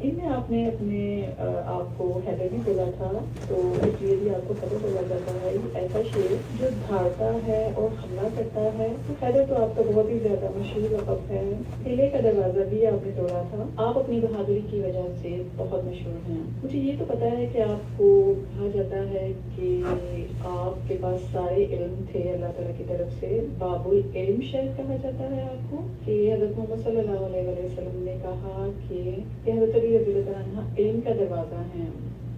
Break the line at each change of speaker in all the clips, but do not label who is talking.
ان میں آپ نے اپنے آپ کو حیدر بھی بولا تھا، تو اس لیے بھی آپ کو حیدر بولا جاتا ہے۔ ایسا شیر جو دھاڑتا ہے اور حملہ کرتا ہے، تو حیدر تو آپ کا بہت ہی زیادہ مشہور لقب ہے۔ قلعے کا دروازہ بھی آپ نے توڑا تھا، آپ اپنی بہادری کی وجہ سے بہت مشہور ہیں۔ مجھے یہ تو پتا ہے کہ آپ کو کہا جاتا ہے کہ آپ کے پاس سارے علم تھے اللہ تعالیٰ کی طرف سے، باب العلم شاید کہا جاتا ہے آپ کو، کہ حضرت محمد صلی اللہ علیہ وسلم نے کہا کہ حضرت علی رضی اللہ عنہ علم کا دروازہ ہیں۔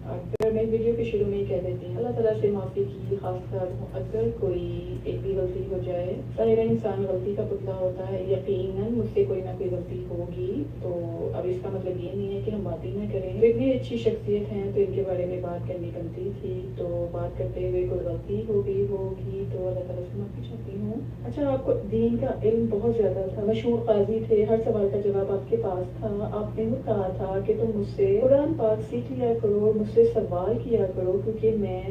اگر میں ویڈیو کے شروع میں ہی کہہ دیتی ہوں، اللہ تعالیٰ سے معافی کی خاص کر اگر کوئی ایک بھی غلطی ہو جائے، ظاہر انسان غلطی کا پتلا ہوتا ہے، یقیناً مجھ سے کوئی نہ کوئی غلطی ہوگی، تو اب اس کا مطلب یہ نہیں ہے کہ ہم بات ہی نہ کریں۔ وہ اتنی اچھی شخصیت ہیں تو ان کے بارے میں بات کرنی بنتی تھی، تو بات کرتے ہوئے کوئی غلطی ہو گئی ہوگی تو اللہ تعالیٰ سے معافی چاہتی ہوں۔ اچھا، آپ کو دین کا علم بہت زیادہ تھا، مشہور قاضی تھے، ہر سوال کا جواب آپ کے پاس تھا۔ آپ نے وہ کہا تھا کہ تم مجھ سے قرآن پاک سیکھ لیا کرو، مجھ سے سوال کیا کرو، کیونکہ میں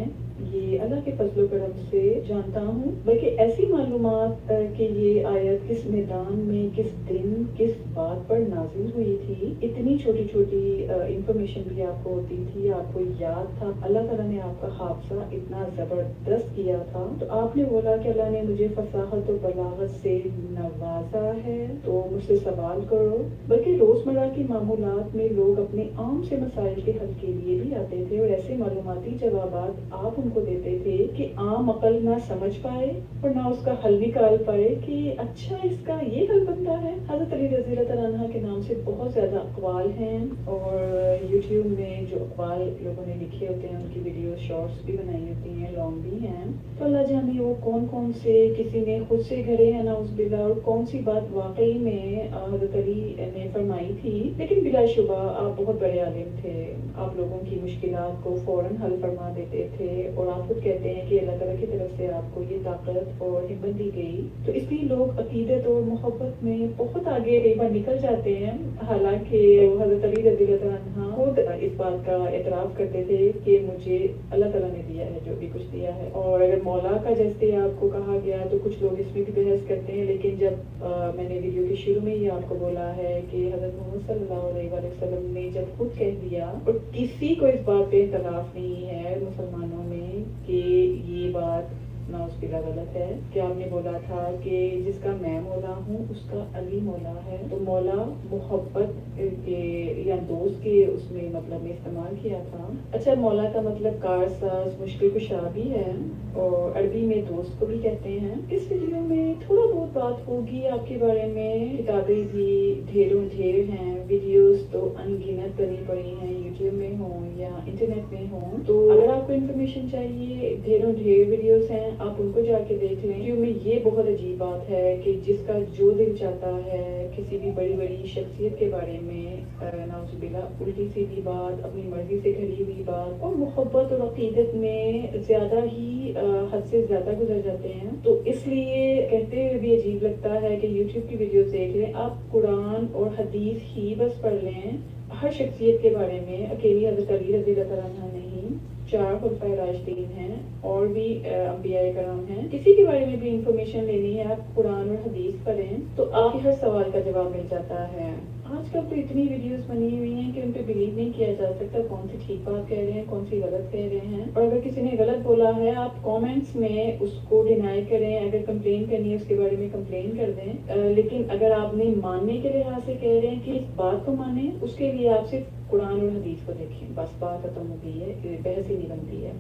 یہ اللہ کے فضل و کرم سے جانتا ہوں، بلکہ ایسی معلومات کہ یہ آیت کس میدان میں، کس دن، کس بات پر نازل ہوئی تھی، اتنی چھوٹی چھوٹی انفارمیشن بھی آپ کو ہوتی تھی، آپ کو یاد تھا۔ اللہ تعالیٰ نے آپ کا حافظہ اتنا زبردست کیا تھا، تو آپ نے بولا کہ اللہ نے مجھے فصاحت و بلاغت سے نوازا ہے تو مجھ سے سوال کرو۔ بلکہ روزمرہ کی معمولات میں لوگ اپنے عام سے مسائل کے حل کے لیے بھی آتے تھے، اور ایسے معلوماتی جوابات آپ ان کو دیتے تھے کہ عام عقل نہ سمجھ پائے اور نہ اس کا حل نکال پائے کہ اچھا اس کا یہ حل بنتا ہے۔ حضرت علی رضی اللہ عنہ کے نام سے بہت زیادہ اقوال ہیں، اور یوٹیوب میں جو اقوال لوگوں نے لکھے ہوتے ہیں ان کی ویڈیو شارٹس بھی بنائی ہوتی ہیں، لانگ بھی ہیں، تو اللہ جانے وہ کون کون سے، کسی نے خود سے گھڑے ہیں نعوذ باللہ، اور کون سی بات واقعی میں حضرت علی نے فرمائی تھی۔ لیکن بلا شبہ آپ بہت بڑے عالم تھے، آپ لوگوں کی مشکلات کو فوراً حل فرما دیتے تھے، اور آپ خود کہتے ہیں کہ اللہ تعالیٰ کی طرف سے آپ کو یہ طاقت اور ہمت دی گئی، تو اس لیے لوگ عقیدت اور محبت میں بہت آگے ایک بار نکل جاتے ہیں۔ حالانکہ حضرت علی رضی اللہ عنہ خود اس بات کا اعتراف کرتے تھے کہ مجھے اللہ تعالیٰ نے دیا ہے جو بھی کچھ دیا ہے، اور اگر مولا کا جیسے آپ کو کہا گیا تو کچھ لوگ اس میں بھی بحث کرتے ہیں، لیکن جب میں نے ویڈیو کے شروع میں ہی آپ کو بولا ہے کہ حضرت محمد صلی اللہ علیہ وسلم نے جب خود کہہ دیا، اور کسی کو اس بات پہ اختلاف نہیں ہے مسلمانوں میں کہ یہ بات نعوذ باللہ غلط ہے، کہ آپ نے بولا تھا کہ جس کا میں مولا ہوں اس کا علی مولا ہے، تو مولا محبت کے یا دوست کے اس میں مطلب میں استعمال کیا تھا۔ اچھا، مولا کا مطلب کارساز، مشکل کشا بھی ہے، اور عربی میں دوست کو بھی کہتے ہیں۔ اس ویڈیو میں تھوڑا بہت بات ہوگی آپ کے بارے میں، کتابیں بھی ڈھیروں ڈھیر ہیں، ویڈیوز تو ان گنت بنی پڑی ہیں، یوٹیوب میں ہوں یا انٹرنیٹ میں ہوں، تو اگر آپ کو انفارمیشن چاہیے ڈھیروں ڈھیر ویڈیوز ہیں، آپ ان کو جا کے دیکھ لیں۔ ویڈیو میں یہ بہت عجیب بات ہے کہ جس کا جو دل چاہتا ہے کسی بھی بڑی بڑی شخصیت کے بارے میں نعوذ باللہ الٹی سیدھی بات، اپنی مرضی سے گھڑی ہوئی بات، اور محبت اور عقیدت میں زیادہ ہی حد سے زیادہ گزر جاتے ہیں، تو اس لیے کہتے ہوئے بھی عجیب لگتا ہے کہ یوٹیوب کی ویڈیوز دیکھ لیں، آپ قرآن اور حدیث ہی بس پڑھ لیں ہر شخصیت کے بارے میں، اکیلی حضرت علی رضی اللہ عنہ نہیں، 4 خلفائے راشدین ہیں، اور بھی انبیاء کرام ہیں، کسی کے بارے میں بھی انفارمیشن لینی ہے آپ قرآن اور حدیث پڑھیں تو آپ کے ہر سوال کا جواب مل جاتا ہے۔ آج کل تو اتنی ویڈیوز بنی ہوئی ہیں کہ ان پہ بلیو نہیں کیا جا سکتا کون سی ٹھیک بات کہہ رہے ہیں، کون سی غلط کہہ رہے ہیں، اور اگر کسی نے غلط بولا ہے آپ کامنٹس میں اس کو ڈینائی کریں، اگر کمپلین کرنی ہے اس کے بارے میں کمپلین کر دیں، لیکن اگر آپ نے ماننے کے لحاظ سے کہہ رہے ہیں کہ اس بات کو مانیں، اس کے لیے آپ صرف قرآن اور حدیث کو دیکھیں، بس بات ختم ہو گئی ہے، بحث ہی نہیں بنتی ہے۔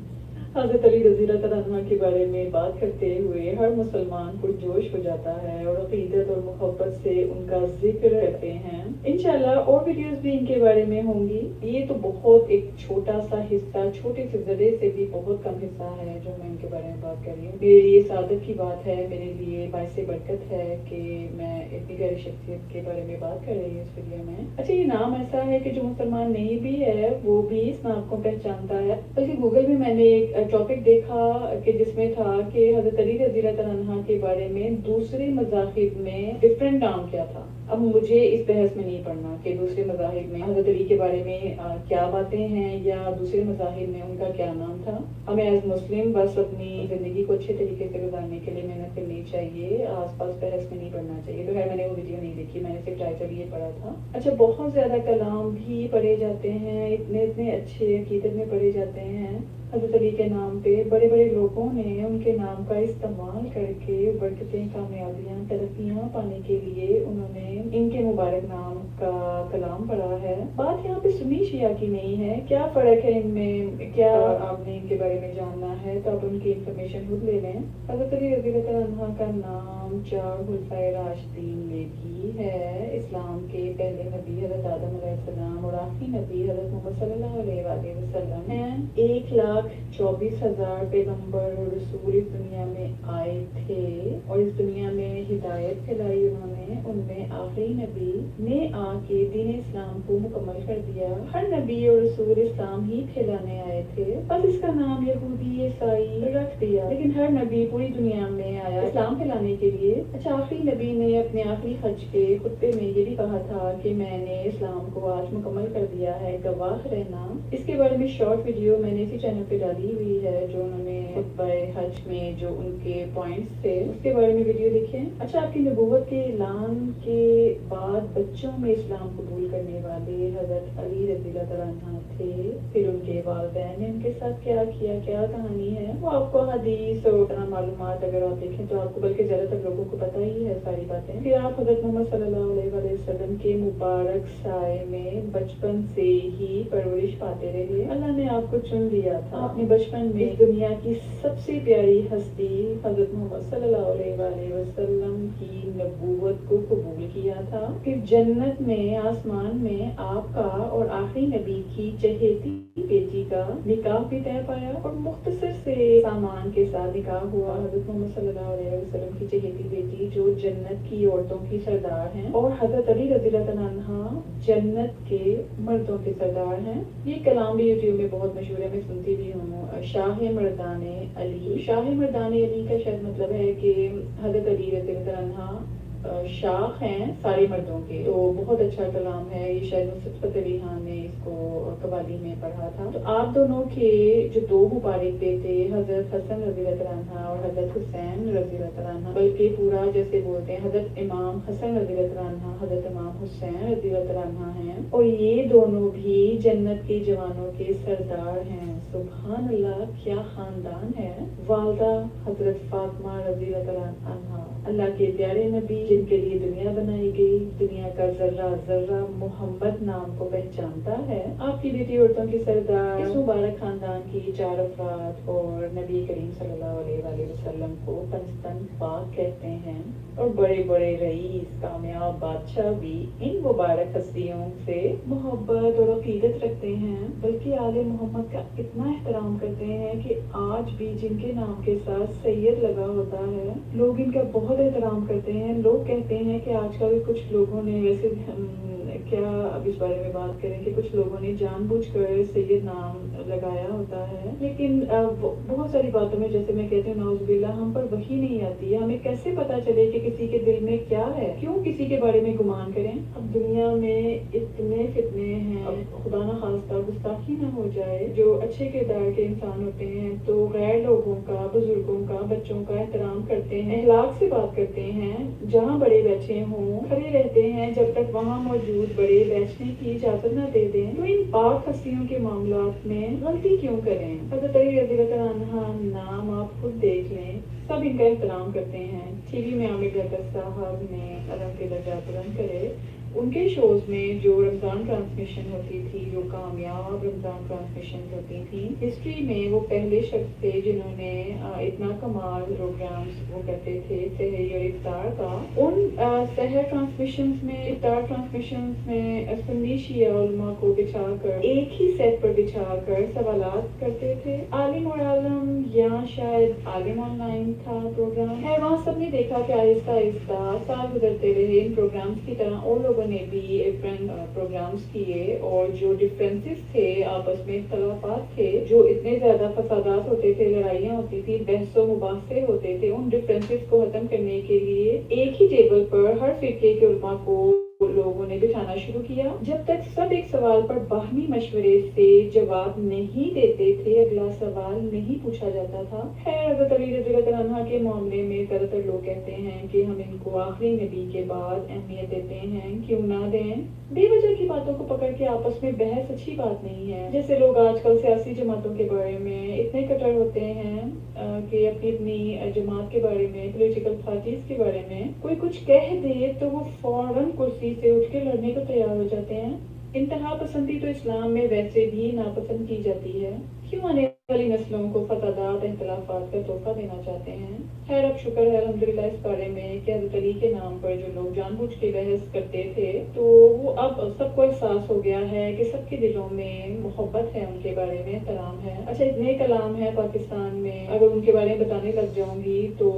حضرت علی رضی اللہ عنہ کے بارے میں بات کرتے ہوئے ہر مسلمان پرجوش ہو جاتا ہے، اور عقیدت اور محبت سے ان کا ذکر کرتے ہیں۔ انشاءاللہ اور ویڈیوز بھی ان کے بارے میں ہوں گی۔ یہ تو بہت ایک چھوٹا سا حصہ، چھوٹے سے ذرے سے بھی بہت کم حصہ ہے جو میں ان کے بارے میں بات کر رہی ہوں۔ میرے لیے سعادت کی بات ہے، میرے لیے باعث برکت ہے کہ میں اتنی پیاری شخصیت کے بارے میں بات کر رہی ہوں اس ویڈیو میں۔ اچھا، یہ نام ایسا ہے کہ جو مسلمان نہیں بھی ہے وہ بھی اس نام کو پہچانتا ہے، بلکہ گوگل میں میں نے ایک ٹاپک دیکھا کہ جس میں تھا کہ حضرت علی رضی اللہ عنہ کے بارے میں دوسرے مذاہب میں ڈفرینٹ نام کیا تھا۔
اب مجھے اس بحث میں نہیں پڑنا کہ دوسرے مذاہب میں حضرت علی کے بارے میں کیا باتیں ہیں یا دوسرے مذاہب میں ان کا کیا نام تھا. ہمیں ایز مسلم بس اپنی زندگی کو اچھے طریقے سے گزارنے کے لیے محنت کرنی چاہیے, آس پاس بحث میں نہیں پڑنا چاہیے. تو خیر میں نے وہ ویڈیو نہیں دیکھی, میں نے صرف ٹائٹل یہ پڑھا تھا. اچھا, بہت زیادہ کلام بھی پڑھے جاتے ہیں, اتنے اچھے عقیدت میں پڑھے جاتے ہیں حضرت علی کے نام پہ. بڑے بڑے لوگوں نے ان کے نام کا استعمال کر کے برکتیں, کامیابیاں, ترقیاں پانے کے لیے انہوں نے ان کے مبارک نام کا کلام پڑھا ہے. بات یہاں پہ سنی شیعہ کی نہیں ہے, کیا فرق ہے ان میں, کیا آپ نے ان کے بارے میں جاننا ہے تو آپ ان کی انفارمیشن خود لے لیں. حضرت علی رضی اللہ عنہ کا نام 4 خلفائے راشدین میں بھی ہے. اسلام کے پہلے نبی حضرت آدم علیہ السلام اور آخری نبی حضرت محمد صلی اللہ علیہ وآلہ وسلم ہیں. 1,24,000 پیغمبر اور رسول اس دنیا میں آئے تھے اور اس دنیا میں ہدایت پھیلائی انہوں نے. ان میں آخری نبی نے آ کے دین اسلام کو مکمل کر دیا. ہر نبی اور رسول اسلام ہی پھیلانے آئے تھے, بس اس کا نام یہودی عیسائی رکھ دیا, لیکن ہر نبی پوری دنیا میں آیا اسلام پھیلانے کے لیے. اچھا, آخری نبی نے اپنے آخری حج کے خطبے میں یہ بھی کہا تھا کہ میں نے اسلام کو آج مکمل کر دیا ہے, گواہ رہنا. اس کے بارے میں شارٹ ویڈیو میں نے اسی چینل پہ ڈالی ہوئی ہے, جو انہوں نے خطبہ حج میں جو ان کے پوائنٹس تھے اس کے بارے میں ویڈیو دیکھیں. اچھا, آپ کی نبوت کے اعلان کے بعد بچوں میں اسلام قبول کرنے والے حضرت علی رضی اللہ عنہ تھے. پھر ان کے والدین نے ان کے ساتھ کیا کیا, کیا کہانی ہے, وہ آپ کو حدیث اور معلومات اگر آپ دیکھیں تو آپ کو, بلکہ زیادہ تر لوگوں کو پتہ ہی ہے ساری باتیں. پھر آپ حضرت محمد صلی اللہ علیہ وسلم کے مبارک سائے میں بچپن سے ہی پرورش پاتے رہے. اللہ نے آپ کو چن لیا تھا. آپ نے بچپن میں اس دنیا کی سب سے پیاری ہستی حضرت محمد صلی اللہ علیہ وآلہ وسلم کی نبوت کو قبول کیا تھا. پھر جنت میں, آسمان میں آپ کا اور آخری نبی کی چہیتی بیٹی کا نکاح بھی طے پایا اور مختصر سے سامان کے ساتھ نکاح ہوا. حضرت محمد صلی اللہ علیہ وسلم کی چہیتی بیٹی جو جنت کی عورتوں کی سردار ہیں, اور حضرت علی رضی اللہ عنہ جنت کے مردوں کے سردار ہیں. یہ کلام بھی یوٹیوب میں بہت مشہور ہے, میں سنتی بھی ہوں. شاہ مردان علی, شاہ مردان علی کا شاید مطلب ہے کہ حضرت علی رضی اللہ عنہ شاخ ہیں سارے مردوں کے. تو بہت اچھا کلام ہے یہ, شاید نصرت فتح علی خان نے اس کو قوالی میں پڑھا تھا. تو آپ دونوں کے جو 2 مبارک بیٹے حضرت حسن رضی اللہ عنہ اور حضرت حسین رضی اللہ عنہ, بلکہ پورا جیسے بولتے ہیں حضرت امام حسن رضی اللہ عنہ, حضرت امام حسین رضی اللہ عنہ ہیں, اور یہ دونوں بھی جنت کے جوانوں کے سردار ہیں. سبحان اللہ, کیا خاندان ہے. والدہ حضرت فاطمہ رضی اللہ عنہ, اللہ کے پیارے نبی جن کے لیے دنیا بنائی گئی, دنیا کا ذرہ ذرہ محمد نام کو پہچانتا ہے. آپ کی بیٹی عورتوں کی سردار اس مبارک خاندان کی 4 افراد اور نبی کریم صلی اللہ علیہ وآلہ وسلم کو پنجتن پاک کہتے ہیں, اور بڑے بڑے رئیس, کامیاب بادشاہ بھی ان مبارک ہستیوں سے محبت اور عقیدت رکھتے ہیں, بلکہ آل محمد کا اتنا احترام کرتے ہیں کہ آج بھی جن کے نام کے ساتھ سید لگا ہوتا ہے لوگ ان کا بہت احترام کرتے ہیں. لوگ کہتے ہیں کہ آج کل کچھ لوگوں نے, ویسے کیا اب اس بارے میں بات کریں کہ کچھ لوگوں نے جان بوجھ کر سید نام لگایا ہوتا ہے, لیکن بہت ساری باتوں میں جیسے میں کہتی ہوں نعوذ باللہ ہم پر وحی نہیں آتی ہے. ہمیں کیسے پتا چلے کہ کسی کے دل میں کیا ہے, کیوں کسی کے بارے میں گمان کریں. اب دنیا میں اتنے فتنے ہیں, اب خدا نہ خواستہ گستاخی نہ ہو جائے, جو اچھے کردار کے انسان ہوتے ہیں تو غیر لوگوں کا, بزرگوں کا, بچوں کا احترام کرتے ہیں, اخلاق سے بات کرتے ہیں, جہاں بڑے بیٹھے ہوں کھڑے رہتے ہیں جب تک وہاں موجود بڑے بیٹھنے کی اجازت نہ دے دیں. تو ان پاک ہستیوں کے معاملات میں غلطی کیوں کریں. حضرت علی رضی اللہ عنہ نام آپ خود دیکھ لیں, سب ان کا احترام کرتے ہیں. ٹی وی میں عامر ڈاکٹر صاحب نے اللہ کے درجات بلند کرے, ان کے شوز میں جو رمضان ٹرانسمیشن ہوتی تھی, جو کامیاب رمضان ٹرانسمیشن ہوتی تھی, ہسٹری میں وہ پہلے شخص تھے جنہوں نے اتنا کمال پروگرامز وہ کرتے تھے سحری اور افطار کا. ان سحر ٹرانسمیشنز میں, افطار ٹرانسمیشنز میں سنی شیعہ علماء کو بچھا کر ایک ہی سیٹ پر بچھا کر سوالات کرتے تھے. عالم اور عالم, یا شاید عالم آن لائن تھا پروگرام, ہے وہاں سب نے دیکھا کہ آہستہ آہستہ سال گزرتے رہے. ان پروگرامز کی طرح اور لوگوں نے بھی ڈفرینٹ پروگرامز کیے, اور جو ڈفرینسز تھے, آپس میں اختلافات تھے, جو اتنے زیادہ فسادات ہوتے تھے, لڑائیاں ہوتی تھی, بحث و مباحثے ہوتے تھے, ان ڈفرینسز کو ختم کرنے کے لیے ایک ہی ٹیبل پر ہر فرقے کے علماء کو کیا۔ جب تک سب ایک سوال پر باہمی مشورے سے جواب نہیں دیتے تھے، اگلا سوال نہیں پوچھا جاتا تھا۔ خیر، حضرت علی رضی اللہ عنہ کے معاملے میں زیادہ تر لوگ کہتے ہیں کہ ہم ان کو آخری نبی کے بعد اہمیت دیتے ہیں، کیوں نہ دیں؟ بے وجہ کی باتوں کو پکڑ کے آپس میں بحث اچھی بات نہیں ہے۔ جیسے لوگ آج کل سیاسی جماعتوں کے بارے میں اتنے کٹر ہوتے ہیں کہ اپنی جماعت کے بارے میں، پولیٹیکل پارٹیز کے بارے میں کوئی کچھ کہہ دے تو وہ فوراً کرسی سے اٹھ کے لڑنے کو تیار ہو جاتے ہیں۔ انتہا پسندی تو اسلام میں ویسے بھی ناپسند کی جاتی ہے، کیوں آنے والی نسلوں کو فسادات، اختلافات کا تحفہ دینا چاہتے ہیں؟ خیر، اب شکر ہے الحمدللہ اس بارے میں کہ حضرت علی کے نام پر جو لوگ جان بوجھ کے بحث کرتے تھے تو وہ اب سب کو احساس ہو گیا ہے کہ سب کے دلوں میں محبت ہے، ان کے بارے میں احترام ہے۔ اچھا، اتنے کلام ہے پاکستان میں، اگر ان کے بارے میں بتانے لگ جاؤں گی تو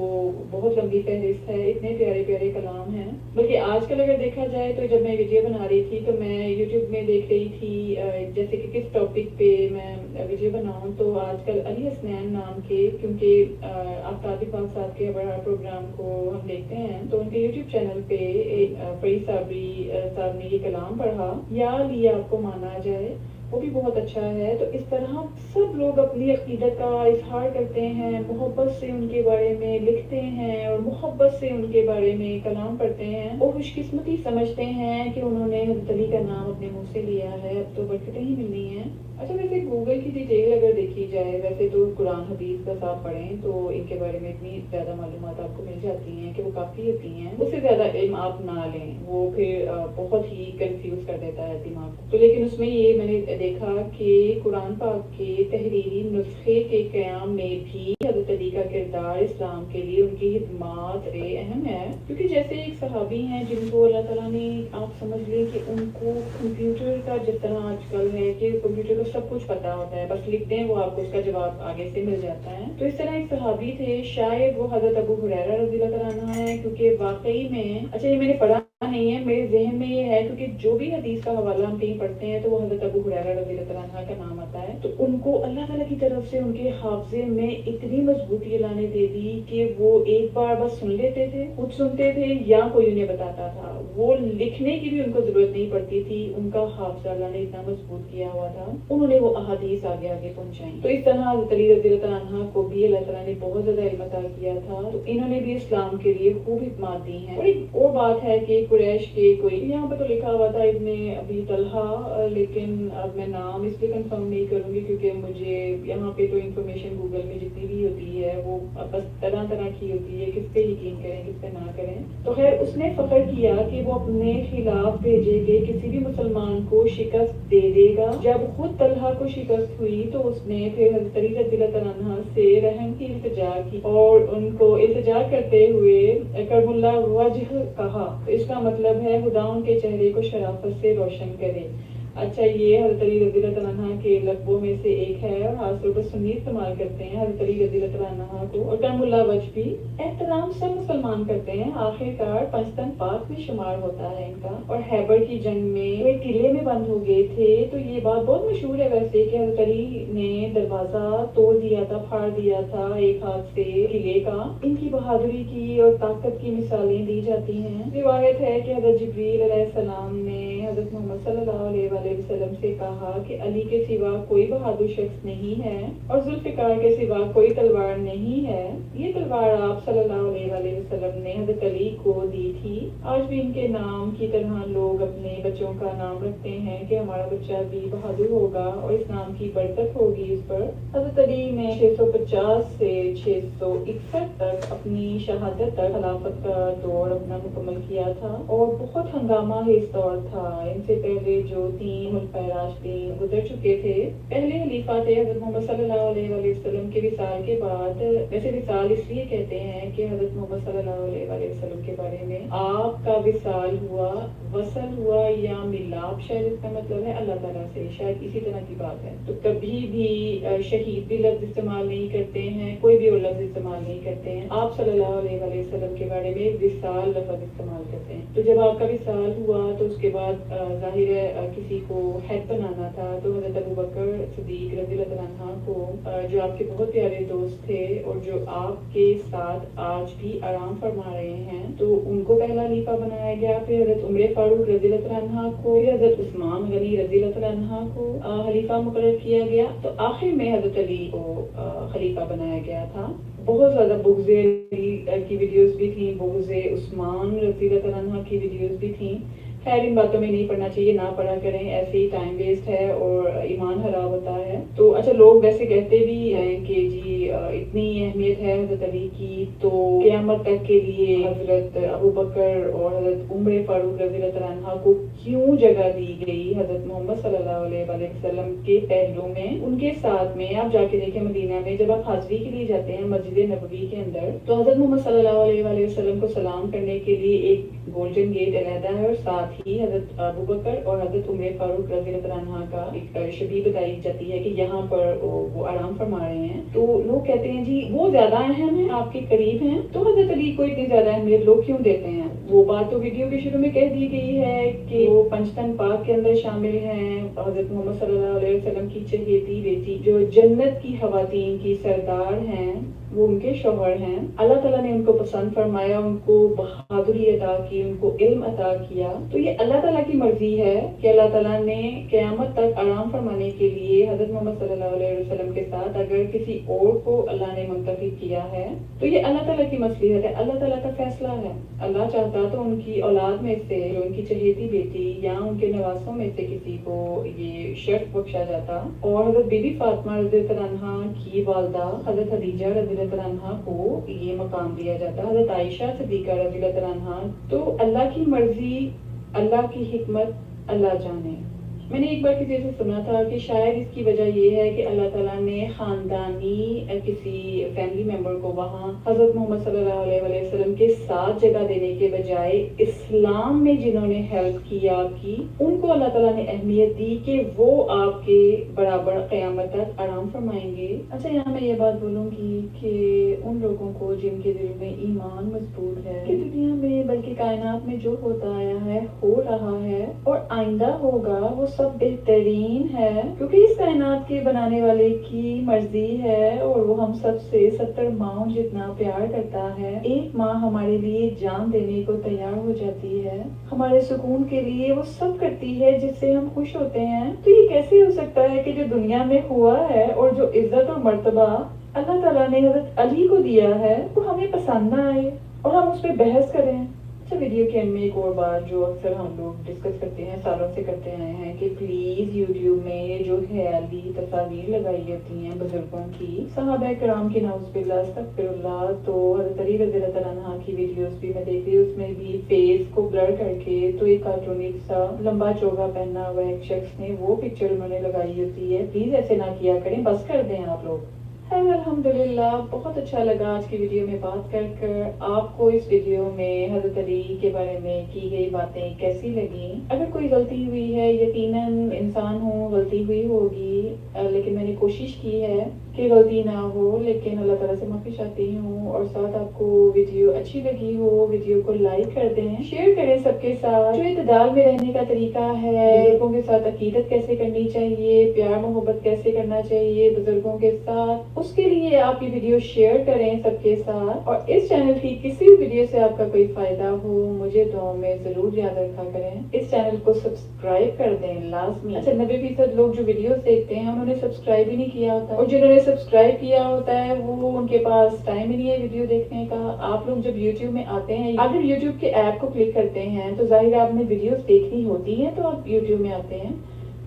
بہت لمبی فہرست ہے، اتنے پیارے پیارے کلام ہیں۔ بلکہ آج کل اگر دیکھا جائے تو جب میں ویڈیو بنا رہی تھی تو میں یوٹیوب میں دیکھ رہی تھی جیسے کہ کس ٹاپک پہ میں ویڈیو بناؤں، تو آج کل علی حسنین نام کے، کیونکہ آفتاب پاک صاحب کے بڑا پروگرام کو ہم دیکھتے ہیں تو ان کے یوٹیوب چینل پہ ایک فرید صابری صاحب نے یہ کلام پڑھا، یا علی آپ کو مانا جائے، وہ بھی بہت اچھا ہے۔ تو اس طرح سب لوگ اپنی عقیدت کا اظہار کرتے ہیں، محبت سے ان کے بارے میں لکھتے ہیں اور محبت سے ان کے بارے میں کلام پڑھتے ہیں اور خوش قسمتی سمجھتے ہیں کہ انہوں نے حضرت علی کا نام اپنے منہ سے لیا ہے، اب تو برکتیں ہی ملنی ہیں۔ اچھا، ویسے گوگل کی ڈیٹیل اگر دیکھی جائے، ویسے تو قرآن حدیث بس آپ پڑھیں تو ان کے بارے میں اتنی زیادہ معلومات آپ کو مل جاتی ہیں کہ وہ کافی ہوتی ہیں، اس سے زیادہ علم آپ نہ لیں، وہ پھر بہت ہی کنفیوز کر دیتا ہے دماغ کو۔ تو لیکن اس میں یہ میں نے دیکھا کہ قرآن پاک کے تحریری نسخے کے قیام میں بھی حضرت علی کا کردار اسلام کے لیے ان کی خدمات اہم ہے، کیونکہ جیسے ایک صحابی ہیں جن کو اللہ تعالیٰ نے، آپ سمجھ لیں کہ ان کو کمپیوٹر کا جس طرح آج کل ہے کہ کمپیوٹر کو سب کچھ پتا ہوتا ہے، بس لکھتے ہیں وہ آپ کو اس کا جواب آگے سے مل جاتا ہے، تو اس طرح ایک صحابی تھے، شاید وہ حضرت ابو ہریرہ رضی اللہ عنہ ہیں، کیونکہ واقعی میں، اچھا یہ میں نے پڑھا نہیں ہے، میرے ذہن میں یہ ہے کیونکہ جو بھی حدیث کا حوالہ ہم کہیں پڑھتے ہیں تو وہ حضرت ابو ہریرہ رضی اللہ عنہ کا نام آتا ہے، تو ان کو اللہ تعالیٰ کی طرف سے ان کے حافظے میں اتنی مضبوطی اللہ نے دے دی کہ وہ ایک بار بس سن لیتے تھے، خود سنتے تھے یا کوئی انہیں بتاتا تھا، وہ لکھنے کی بھی ان کو ضرورت نہیں پڑتی تھی، ان کا حافظہ اللہ نے اتنا مضبوط کیا ہوا تھا، انہوں نے وہ احادیث آگے آگے پہنچائیں۔ تو اس طرح حضرت علی رضی اللہ عنہ کو بھی اللہ تعالیٰ نے بہت زیادہ علم عطا کیا تھا، تو انہوں نے بھی اسلام کے لیے خوب خدمات دی ہیں۔ اور ایک اور بات ہے کہ قریش کے کوئی، یہاں پہ تو لکھا ہوا تھا ابن ابی طلحہ، لیکن اب میں نام اس لیے کنفرم نہیں کروں گی کیونکہ مجھے یہاں پہ تو انفارمیشن گوگل میں جتنی بھی ہوتی ہے وہ بس طرح طرح کی ہوتی ہے، کس پہ یقین کریں کس پہ نہ کریں۔ تو خیر، اس نے فخر کیا کہ وہ اپنے خلاف بھیجے گئے کسی بھی مسلمان کو شکست دے دے گا۔ جب خود طلحہ کو شکست ہوئی تو اس نے پھر حضرت علی رضی اللہ عنہ سے رحم کی التجا کی اور ان کو التجا کرتے ہوئے کرم اللہ وجہ کہا، تو اس کا مطلب ہے خدا ان کے چہرے کو شرافت سے روشن کرے۔ اچھا، یہ حضرت علی رضی اللہ عنہ کے لقبوں میں سے ایک ہے اور خاص طور پر سنی استعمال کرتے ہیں حضرت علی رضی اللہ عنہ کو، اور کرم اللہ وجہ بھی احترام سب مسلمان کرتے ہیں، آخر کار پنجتن پاک میں شمار ہوتا ہے ان کا۔ اور خیبر کی جنگ میں وہ ایک قلعے میں بند ہو گئے تھے، تو یہ بات بہت مشہور ہے ویسے کہ حضرت علی نے دروازہ توڑ دیا تھا، پھاڑ دیا تھا ایک ہاتھ سے قلعے کا۔ ان کی بہادری کی اور طاقت کی مثالیں دی جاتی ہیں۔ روایت ہے کہ حضرت جبریل علیہ السلام نے حضرت محمد صلی اللہ علیہ وآلہ وسلم سے کہا کہ علی کے سوا کوئی بہادر شخص نہیں ہے اور ذوالفقار کے سوا کوئی تلوار نہیں ہے، یہ تلوار آپ صلی اللہ علیہ وآلہ وسلم نے حضرت علی کو دی تھی۔ آج بھی ان کے نام کی طرح لوگ اپنے بچوں کا نام رکھتے ہیں کہ ہمارا بچہ بھی بہادر ہوگا اور اس نام کی برکت ہوگی اس پر۔ حضرت علی نے 650 سے 661 تک اپنی شہادت تک خلافت کا دور اپنا مکمل کیا تھا اور بہت ہنگامہ خیز دور تھا۔ ان سے پہلے جو 3 خلفائے راشدین گزر چکے تھے، پہلے خلیفہ تھے حضرت محمد صلی اللہ علیہ وآلہ وسلم کے وصال کے بعد، ویسے وصال اس لیے کہتے ہیں کہ حضرت محمد صلی اللہ علیہ وآلہ وسلم کے بارے میں آپ کا وصال ہوا، وصل ہوا یا ملاب، شاید اس کا مطلب ہے اللہ تعالیٰ سے، شاید اسی طرح کی بات ہے۔ تو کبھی بھی شہید بھی لفظ استعمال نہیں کرتے ہیں، کوئی بھی اور لفظ استعمال نہیں کرتے ہیں، آپ صلی اللہ علیہ وآلہ وسلم کے بارے میں وصال لفظ استعمال کرتے ہیں۔ تو جب آپ کا وصال ہوا تو اس کے بعد ظاہر ہے کسی کو ہیڈ بنانا تھا، تو حضرت ابو بکر صدیق رضی اللہ عنہ کو جو آپ کے بہت پیارے دوست تھے اور جو آپ کے ساتھ آج بھی آرام فرما رہے ہیں، تو ان کو پہلا خلیفہ بنایا گیا، پھر حضرت عمر فاروق رضی اللہ عنہ کو، پھر حضرت عثمان غنی رضی اللہ عنہ کو خلیفہ مقرر کیا گیا، تو آخر میں حضرت علی کو خلیفہ بنایا گیا تھا۔ بہت زیادہ بغض علی کی ویڈیوز بھی تھیں، بغض عثمان رضی اللہ عنہ کی ویڈیوز بھی تھیں۔ خیر ان باتوں میں نہیں پڑھنا چاہیے، نہ پڑھا کریں، ایسے ہی ٹائم ویسٹ ہے اور ایمان خراب ہوتا ہے۔ تو اچھا لوگ ویسے کہتے بھی ہیں کہ جی اتنی اہمیت ہے حضرت علی کی، تو قیامت تک کے لیے حضرت ابو بکر اور حضرت عمر فاروق رضی اللہ عنہ کو کیوں جگہ دی گئی حضرت محمد صلی اللہ علیہ وآلہ وسلم کے پہلو میں، ان کے ساتھ میں آپ جا کے دیکھیں مدینہ میں جب آپ حاضری کے لیے جاتے ہیں مسجد نبوی کے اندر، تو حضرت محمد صلی اللہ علیہ وآلہ وسلم کو سلام کرنے کے لیے ایک گولڈن گیٹ علیحدہ ہے، اور ساتھ ہی حضرت ابو بکر اور حضرت عمر فاروق رضی اللہ عنہ کا ایک شبیہ بتائی جاتی ہے کہ یہاں پر وہ آرام فرما رہے ہیں۔ تو لوگ کہتے ہیں جی وہ زیادہ اہم ہیں، آپ کے قریب ہیں، تو حضرت علی کو اتنی زیادہ اہمیت لوگ کیوں دیتے ہیں؟ وہ بات تو ویڈیو کے شروع میں کہہ دی گئی ہے کہ وہ پنجتن پاک کے اندر شامل ہیں، حضرت محمد صلی اللہ علیہ وسلم کی چہیتی بیٹی جو جنت کی خواتین کی سردار ہیں، وہ ان کے شوہر ہیں۔ اللہ تعالیٰ نے ان کو پسند فرمایا، ان کو بہادری عطا کی، ان کو علم عطا کیا، تو یہ اللہ تعالیٰ کی مرضی ہے کہ اللہ تعالیٰ نے قیامت تک آرام فرمانے کے لیے حضرت محمد صلی اللہ علیہ وسلم کے ساتھ اگر کسی اور کو اللہ نے منتخب کیا ہے تو یہ اللہ تعالیٰ کی مصلحت ہے، اللہ تعالیٰ کا فیصلہ ہے۔ اللہ چاہتا تو ان کی اولاد میں سے جو ان کی چہیتی بیٹی یا ان کے نواسوں میں سے کسی کو یہ شرف بخشا جاتا، اور حضرت بی بی فاطمہ رضی اللہ عنہا کی والدہ حضرت خدیجہ رضی اللہ عنہا کو یہ مقام دیا جاتا، حضرت عائشہ صدیقہ رضی اللہ عنہا۔ تو اللہ کی مرضی، اللہ کی حکمت اللہ جانے۔ میں نے ایک بار کسی سے سنا تھا کہ شاید اس کی وجہ یہ ہے کہ اللہ تعالیٰ نے خاندانی کسی فیملی ممبر کو وہاں حضرت محمد صلی اللہ علیہ وآلہ وسلم کے ساتھ جگہ دینے کے بجائے اسلام میں جنہوں نے ہیلپ کی آپ کی، ان کو اللہ تعالیٰ نے اہمیت دی کہ وہ آپ کے برابر قیامت تک آرام فرمائیں گے۔ اچھا یہاں میں یہ بات بولوں گی کہ ان لوگوں کو جن کے دل میں ایمان مضبوط ہے کہ دنیا میں بلکہ کائنات میں جو ہوتا آیا ہے، ہو رہا ہے اور آئندہ ہوگا، وہ سب بہترین ہے، کیونکہ اس کائنات کے بنانے والے کی مرضی ہے اور وہ ہم سب سے 70 ماؤں جتنا پیار کرتا ہے۔ ایک ماں ہمارے لیے جان دینے کو تیار ہو جاتی ہے، ہمارے سکون کے لیے وہ سب کرتی ہے جس سے ہم خوش ہوتے ہیں۔ تو یہ کیسے ہو سکتا ہے کہ جو دنیا میں ہوا ہے اور جو عزت اور مرتبہ اللہ تعالیٰ نے حضرت علی کو دیا ہے وہ ہمیں پسند نہ آئے اور ہم اس پہ بحث کریں؟ اچھا ویڈیو کے اینڈ میں ایک اور بات جو اکثر ہم لوگ ڈسکس کرتے ہیں، سالوں سے کرتے آئے ہیں، کہ پلیز یوٹیوب میں یہ جو خیالی تصاویر لگائی ہوتی ہیں بزرگوں کی، صحابہ کرام کی، نعوذ باللہ استغفر اللہ، تو حضرت علی رضی اللہ عنہ کی ویڈیوز بھی میں دیکھ رہی ہوں، اس میں بھی فیس کو بلر کر کے تو ایک کارٹونک سا لمبا چوگا پہنا ہوا ایک شخص نے وہ پکچر انہوں نے لگائی ہوتی ہے۔ پلیز ایسے نہ کیا کریں، بس کر دیں آپ لوگ۔ الحمدللہ بہت اچھا لگا آج کی ویڈیو میں بات کر آپ کو اس ویڈیو میں حضرت علی کے بارے میں کی گئی باتیں کیسی لگیں؟ اگر کوئی غلطی ہوئی ہے، یقیناً انسان ہوں غلطی ہوئی ہوگی، لیکن میں نے کوشش کی ہے کہ غلطی نہ ہو، لیکن اللہ تعالیٰ سے معافی چاہتی ہوں۔ اور ساتھ آپ کو ویڈیو اچھی لگی ہو، ویڈیو کو لائک کر دیں، شیئر کریں سب کے ساتھ۔ جو اعتدال میں رہنے کا طریقہ ہے، بزرگوں کے ساتھ عقیدت کیسے کرنی چاہیے، پیار محبت کیسے کرنا چاہیے بزرگوں کے ساتھ، اس کے لیے آپ یہ ویڈیو شیئر کریں سب کے ساتھ۔ اور اس چینل کی کسی بھی ویڈیو سے آپ کا کوئی فائدہ ہو، مجھے دعاؤں میں ضرور یاد رکھا کریں۔ اس چینل کو سبسکرائب کر دیں لازمی۔ اچھا 90% لوگ جو ویڈیوز دیکھتے ہیں انہوں نے سبسکرائب ہی نہیں کیا ہوتا، اور جنہوں نے سبسکرائب کیا ہوتا ہے وہ ان کے پاس ٹائم ہی نہیں ہے ویڈیو دیکھنے کا۔ آپ لوگ جب یوٹیوب میں آتے ہیں، اگر یوٹیوب کے ایپ کو کلک کرتے ہیں تو ظاہر ہے آپ نے ویڈیوز دیکھنی ہوتی ہیں، تو آپ یوٹیوب میں آتے ہیں،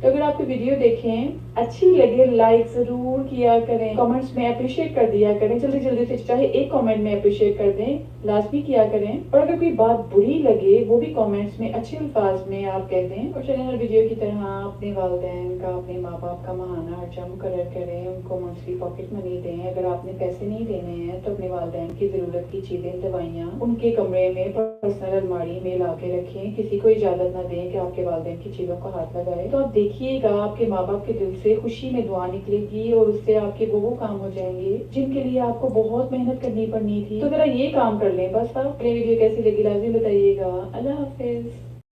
تو اگر آپ کو ویڈیو دیکھیں اچھی لگے لائک ضرور کیا کریں، کمنٹس میں اپریشیٹ کر دیا کریں، جلدی جلدی سے چاہے ایک کمنٹ میں اپریشیٹ کر دیں، لازمی کیا کریں۔ اور اگر کوئی بات بری لگے وہ بھی کمنٹس میں اچھے الفاظ میں آپ کہہ دیں۔ اور چلیں ہر ویڈیو کی طرح اپنے والدین کا، اپنے ماں باپ کا ماہانہ خرچہ مقرر کریں، ان کو منتھلی پاکٹ منی دیں۔ اگر آپ نے پیسے نہیں دینے ہیں تو اپنے والدین کی ضرورت کی چیزیں، دوائیاں ان کے کمرے میں پرسنل الماری میں لا کے رکھیں، کسی کو اجازت نہ دیں کہ آپ کے والدین کی چیزوں کو ہاتھ لگائے۔ تو آپ دیکھیے گا آپ کے ماں باپ کے دل سے خوشی میں دعا نکلے گی، اور اس سے آپ کے وہ کام ہو جائیں گے جن کے لیے آپ کو بہت محنت کرنی پڑنی تھی۔ تو ذرا یہ کام کر لیں بس۔ آپ ویڈیو کیسی لگی لازمی بتائیے گا۔ اللہ حافظ۔